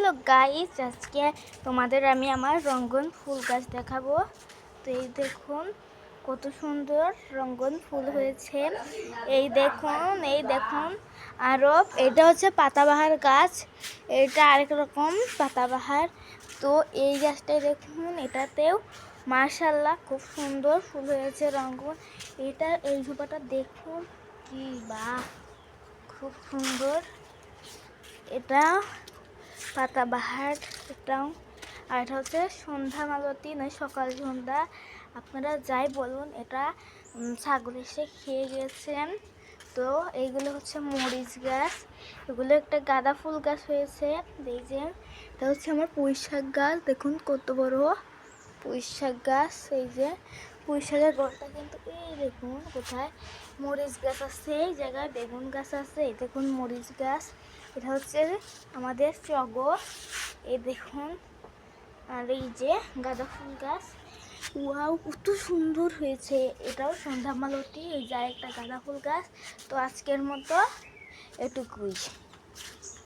Hello guys, আজকে তোমাদের আমি আমার রঙ্গন ফুল গাছ দেখাবো। তো এই দেখুন কত সুন্দর রঙ্গন ফুল হয়েছে। এই দেখুন আরও এটা হচ্ছে পাতাবাহার গাছ, এটা আরেক রকম পাতাবাহার। তো এই গাছটাই দেখুন, এটাতেও মাশাআল্লাহ খুব সুন্দর ফুল হয়েছে রঙ্গন। এই ঝোপাটা দেখুন কি বাহ, খুব সুন্দর। এটা পাতাবাহার, এটাও। আর এটা হচ্ছে সন্ধ্যা মালতী, নয় সকাল সন্ধ্যা, আপনারা যাই বলুন। এটা ছাগল এসে খেয়ে গেছেন। তো এইগুলো হচ্ছে মরিচ গাছ, এগুলো একটা গাঁদা ফুল গাছ হয়েছে। এই যে এটা হচ্ছে আমার পুঁই শাক গাছ, দেখুন কত বড় পুঁই শাক গাছ। এই যে পুঁই শাকের গোড়াটা কিন্তু এই দেখুন কোথায় মরিচ গাছ আছে, এই জায়গায় বেগুন গাছ আছে। এই দেখুন মরিচ গাছ, এটা হচ্ছে আমাদের টগর। এই দেখুন, আর এই যে গাঁদা ফুল গাছ, ওয়াও কত সুন্দর হয়েছে। এটাও সন্ধ্যা মালতী, এই যে একটা গাঁদা ফুল গাছ। তো আজকের মতো এটুকুই।